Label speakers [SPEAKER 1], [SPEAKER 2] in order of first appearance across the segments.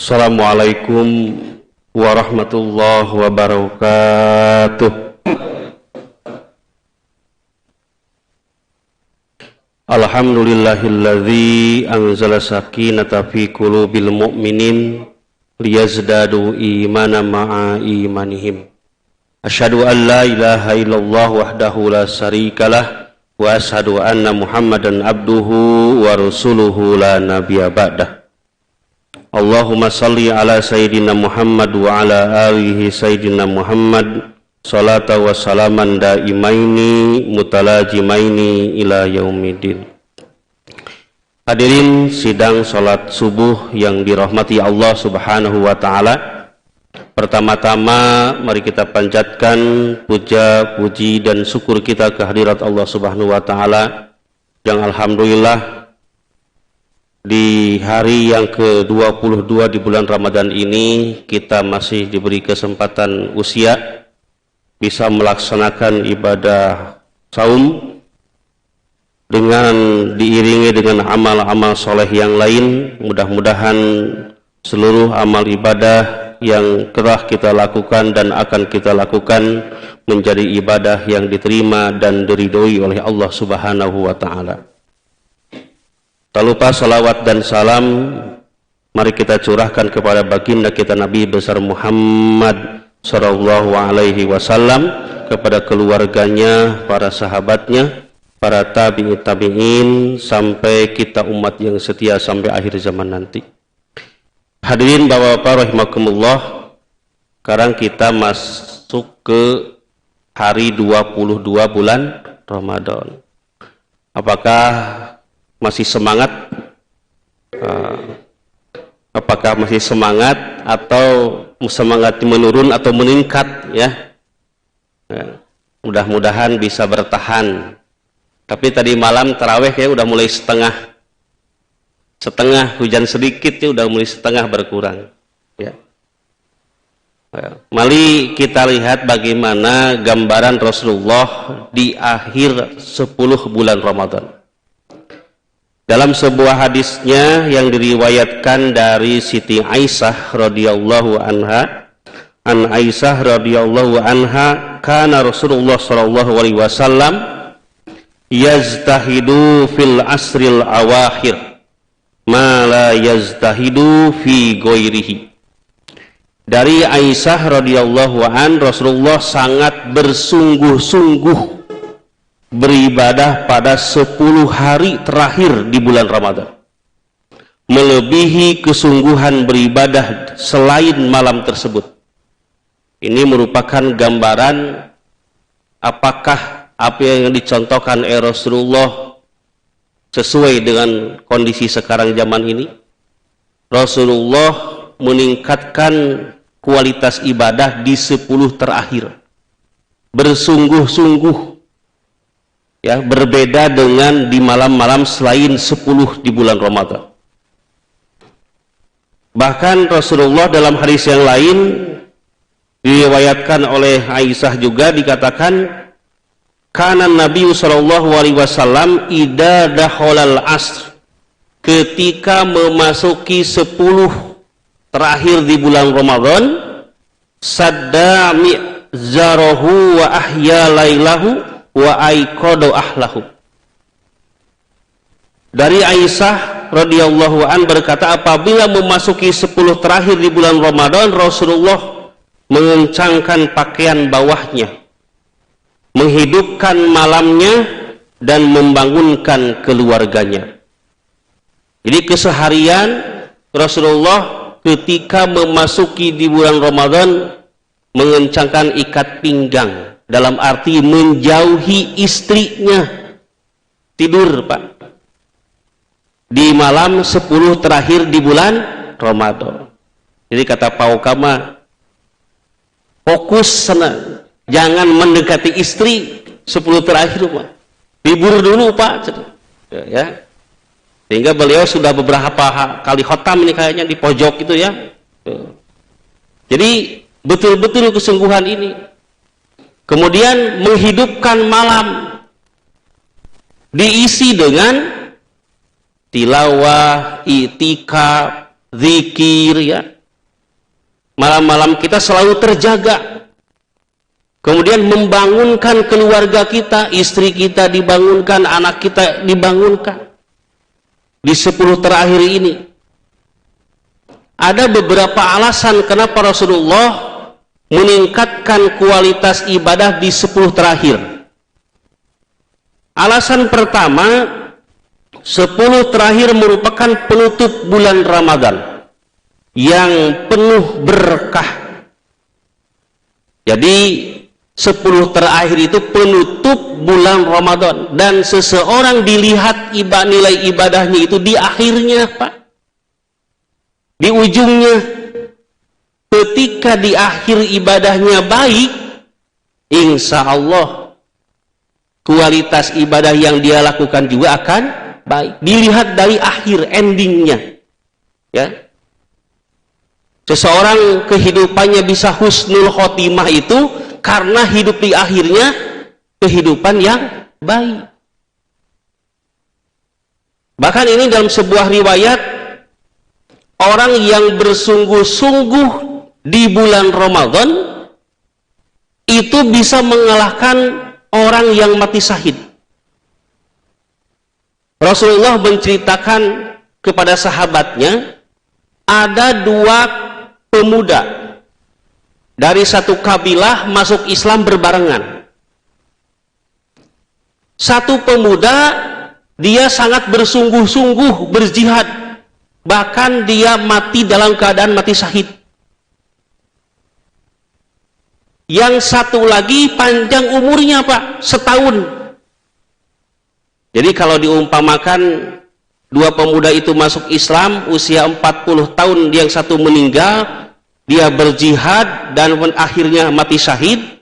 [SPEAKER 1] Assalamualaikum warahmatullahi wabarakatuh. Alhamdulillahilladzi anzala sakinata fi qulubil mu'minin liyazdadu imanan ma'a imanihim. Asyhadu an la ilaha illallah wahdahu la syarikalah wa asyhadu anna Muhammadan abduhu wa rasuluhu la nabiyya ba'dah. Allahumma salli ala sayyidina Muhammad wa ala alihi sayyidina Muhammad salata wa salaman daimaini mutalajimaini ila yaumiddin. Hadirin sidang salat subuh yang dirahmati Allah Subhanahu wa taala. Pertama-tama mari kita panjatkan puja, puji dan syukur kita kehadirat Allah Subhanahu wa taala yang alhamdulillah di hari yang ke-22 di bulan Ramadan ini kita masih diberi kesempatan usia bisa melaksanakan ibadah saum dengan diiringi dengan amal-amal soleh yang lain. Mudah-mudahan seluruh amal ibadah yang telah kita lakukan dan akan kita lakukan menjadi ibadah yang diterima dan diridhoi oleh Allah Subhanahu wa taala. Tak lupa salawat dan salam mari kita curahkan kepada baginda kita Nabi besar Muhammad sallallahu alaihi wasallam, kepada keluarganya, para sahabatnya, para tabi'in sampai kita umat yang setia sampai akhir zaman nanti. Hadirin Bapak-bapak rahimakumullah, sekarang kita masuk ke hari 22 bulan Ramadan. Apakah masih semangat? Apakah masih semangat atau semangat menurun atau meningkat ya? Mudah-mudahan bisa bertahan. Tapi tadi malam tarawih ya udah mulai setengah hujan sedikit ya udah mulai setengah berkurang ya. Mari kita lihat bagaimana gambaran Rasulullah di akhir 10 bulan Ramadan. Dalam sebuah hadisnya yang diriwayatkan dari Siti Aisyah radhiyallahu anha, an Aisyah radhiyallahu anha, kana Rasulullah sallallahu alaihi wasallam yaztahidu fil asril awakhir ma la yaztahidu fi ghairihi. Dari Aisyah radhiyallahu an, Rasulullah sangat bersungguh-sungguh beribadah pada 10 hari terakhir di bulan Ramadan, melebihi kesungguhan beribadah selain malam tersebut. Ini merupakan gambaran apakah apa yang dicontohkan Rasulullah sesuai dengan kondisi sekarang zaman ini. Rasulullah meningkatkan kualitas ibadah di 10 terakhir, bersungguh-sungguh ya, berbeda dengan di malam-malam selain 10 di bulan Ramadan. Bahkan Rasulullah dalam hadis yang lain diriwayatkan oleh Aisyah juga dikatakan, kana Nabi sallallahu alaihi wasallam idza dakhalal asr, ketika memasuki 10 terakhir di bulan Ramadan, sadda mi'zarahu wa ahya lailahu wa aiqadu ahlahu. Dari Aisyah radhiyallahu an berkata, apabila memasuki 10 terakhir di bulan Ramadan, Rasulullah mengencangkan pakaian bawahnya, menghidupkan malamnya dan membangunkan keluarganya. Jadi keseharian Rasulullah ketika memasuki di bulan Ramadan mengencangkan ikat pinggang, dalam arti menjauhi istrinya, tidur Pak di malam 10 terakhir di bulan Ramadan. Jadi kata Pak Ukama, fokus sana, jangan mendekati istri 10 terakhir Pak, libur dulu Pak ya. Sehingga beliau sudah beberapa kali khotam ini kayaknya di pojok itu ya. Jadi betul-betul kesungguhan ini. Kemudian menghidupkan malam diisi dengan tilawah, i'tikaf, zikir ya, Malam-malam kita selalu terjaga. Kemudian membangunkan keluarga kita, istri kita dibangunkan, anak kita dibangunkan. Di 10 terakhir ini. Ada beberapa alasan kenapa Rasulullah meningkatkan kualitas ibadah di 10 terakhir. Alasan pertama, 10 terakhir merupakan penutup bulan Ramadan yang penuh berkah. Jadi 10 terakhir itu penutup bulan Ramadan, dan seseorang dilihat nilai ibadahnya itu di akhirnya, Pak. Di ujungnya. Ketika di akhir ibadahnya baik, insya Allah kualitas ibadah yang dia lakukan juga akan baik. Dilihat dari akhir endingnya. Ya. Seseorang kehidupannya bisa husnul khotimah itu karena hidup di akhirnya kehidupan yang baik. Bahkan ini dalam sebuah riwayat, orang yang bersungguh-sungguh di bulan Ramadan itu bisa mengalahkan orang yang mati syahid. Rasulullah menceritakan kepada sahabatnya, ada 2 pemuda dari satu kabilah masuk Islam berbarengan. Satu pemuda, dia sangat bersungguh-sungguh berjihad, bahkan dia mati dalam keadaan mati syahid. Yang satu lagi panjang umurnya, Pak, setahun. Jadi kalau diumpamakan 2 pemuda itu masuk Islam usia 40 tahun, yang satu meninggal, dia berjihad dan akhirnya mati syahid.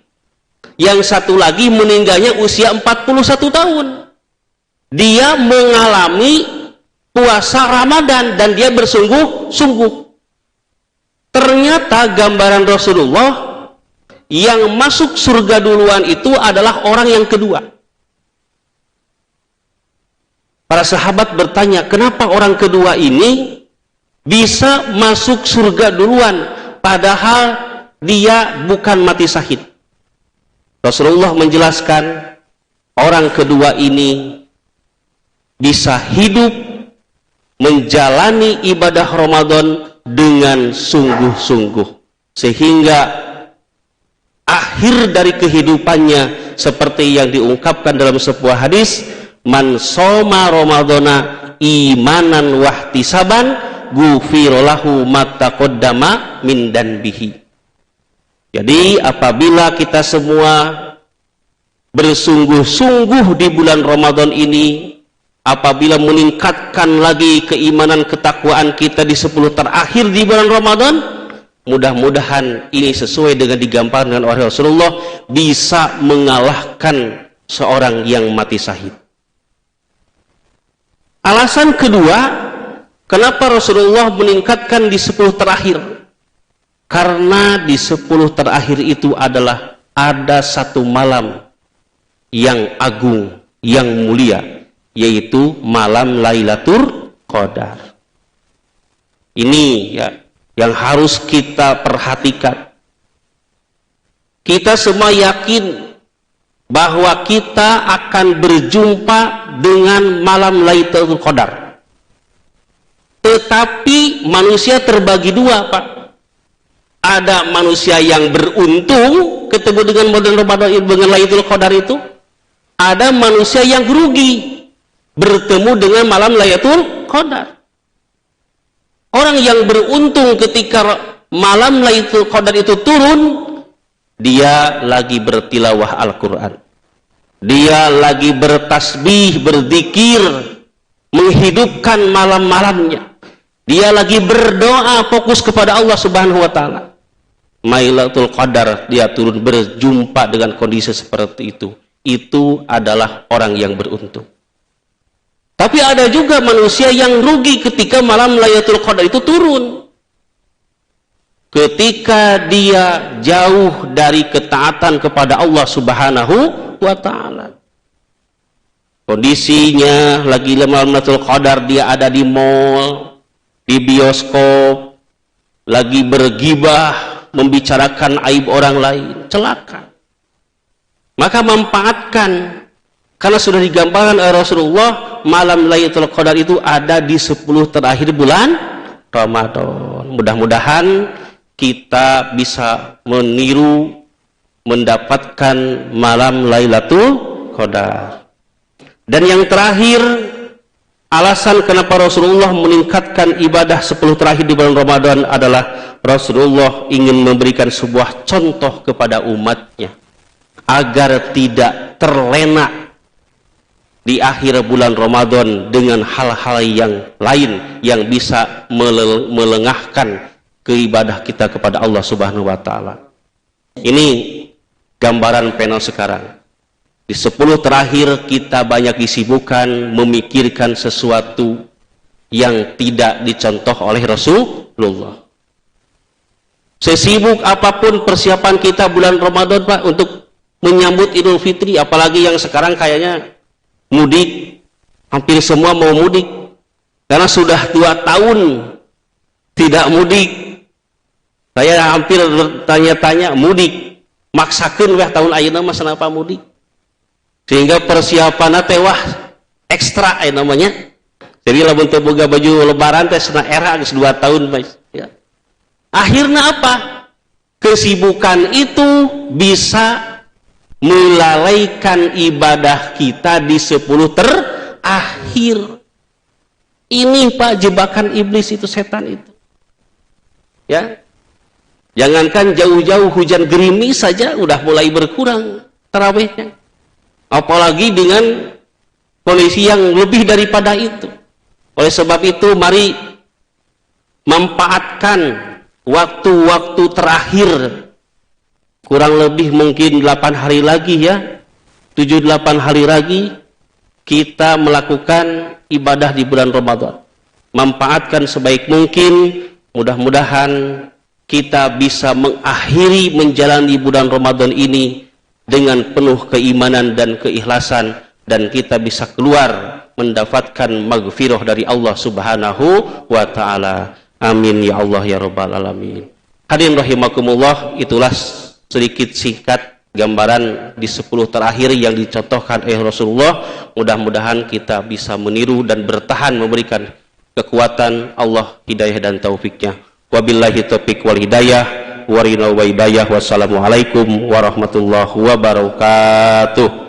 [SPEAKER 1] Yang satu lagi meninggalnya usia 41 tahun. Dia mengalami puasa Ramadan dan dia bersungguh-sungguh. Ternyata gambaran Rasulullah, yang masuk surga duluan itu adalah orang yang kedua. Para sahabat bertanya, kenapa orang kedua ini bisa masuk surga duluan padahal dia bukan mati syahid? Rasulullah menjelaskan, orang kedua ini bisa hidup menjalani ibadah Ramadan dengan sungguh-sungguh, sehingga akhir dari kehidupannya seperti yang diungkapkan dalam sebuah hadis, man shoma ramadhana imanan wahtisaban ghufira lahu ma taqaddama min danbihi. Jadi apabila kita semua bersungguh-sungguh di bulan Ramadan ini, apabila meningkatkan lagi keimanan ketakwaan kita di 10 terakhir di bulan Ramadan, mudah-mudahan ini sesuai dengan digambarkan oleh Rasulullah, bisa mengalahkan seorang yang mati syahid. Alasan kedua, kenapa Rasulullah meningkatkan di 10 terakhir? Karena di 10 terakhir itu adalah ada satu malam yang agung, yang mulia, yaitu malam Lailatul Qadar. Ini ya yang harus kita perhatikan. Kita semua yakin bahwa kita akan berjumpa dengan malam Lailatul Qadar. Tetapi manusia terbagi 2, Pak. Ada manusia yang beruntung ketemu dengan bulan Ramadan dengan Lailatul Qadar itu. Ada manusia yang rugi bertemu dengan malam Lailatul Qadar. Orang yang beruntung ketika malam Lailatul Qadar itu turun, dia lagi bertilawah Al-Quran, dia lagi bertasbih, berzikir, menghidupkan malam-malamnya, dia lagi berdoa fokus kepada Allah Subhanahu wa Ta'ala. Lailatul Qadar dia turun berjumpa dengan kondisi seperti itu adalah orang yang beruntung. Tapi ada juga manusia yang rugi ketika malam Lailatul Qadar itu turun. Ketika dia jauh dari ketaatan kepada Allah Subhanahu wa Ta'ala. Kondisinya lagi malam Lailatul Qadar, dia ada di mall, di bioskop, lagi bergibah, membicarakan aib orang lain, celaka. Maka manfaatkan, karena sudah digambarkan oleh Rasulullah, malam Lailatul Qadar itu ada di 10 terakhir bulan Ramadan. Mudah-mudahan kita bisa meniru, mendapatkan malam Lailatul Qadar. Dan yang terakhir, alasan kenapa Rasulullah meningkatkan ibadah 10 terakhir di bulan Ramadan adalah Rasulullah ingin memberikan sebuah contoh kepada umatnya agar tidak terlena di akhir bulan Ramadan dengan hal-hal yang lain yang bisa melengahkan keibadah kita kepada Allah Subhanahu wa taala. Ini gambaran panel sekarang. Di 10 terakhir kita banyak disibukkan memikirkan sesuatu yang tidak dicontoh oleh Rasulullah. Sesibuk apapun persiapan kita bulan Ramadan, Pak, untuk menyambut Idul Fitri, apalagi yang sekarang kayaknya mudik, hampir semua mau mudik. Karena sudah 2 tahun tidak mudik. Saya hampir bertanya-tanya, mudik, maksakeun weh tahun ayeuna mah kenapa mudik? Sehingga persiapan teh wah ekstra namanya. Jadi lamun teu boga baju lebaran teh cenah era geus 2 tahun ya. Akhirnya apa? Kesibukan itu bisa melalaikan ibadah kita di 10 terakhir. Ini Pak jebakan iblis itu, setan itu. Ya. Jangankan jauh-jauh hujan gerimis saja udah mulai berkurang tarawihnya. Apalagi dengan kondisi yang lebih daripada itu. Oleh sebab itu mari manfaatkan waktu-waktu terakhir, kurang lebih mungkin 8 hari lagi ya, 7-8 hari lagi kita melakukan ibadah di bulan Ramadan. Manfaatkan sebaik mungkin, mudah-mudahan kita bisa mengakhiri menjalani bulan Ramadan ini dengan penuh keimanan dan keikhlasan, dan kita bisa keluar mendapatkan maghfirah dari Allah Subhanahu wa taala. Amin ya Allah ya rabbal alamin. Hadirin rahimakumullah, itulah sedikit singkat gambaran di 10 terakhir yang dicontohkan oleh Rasulullah. Mudah-mudahan kita bisa meniru dan bertahan memberikan kekuatan Allah, hidayah dan taufiknya. Wabillahi taufiq wal hidayah. Wassalamualaikum warahmatullahi wabarakatuh.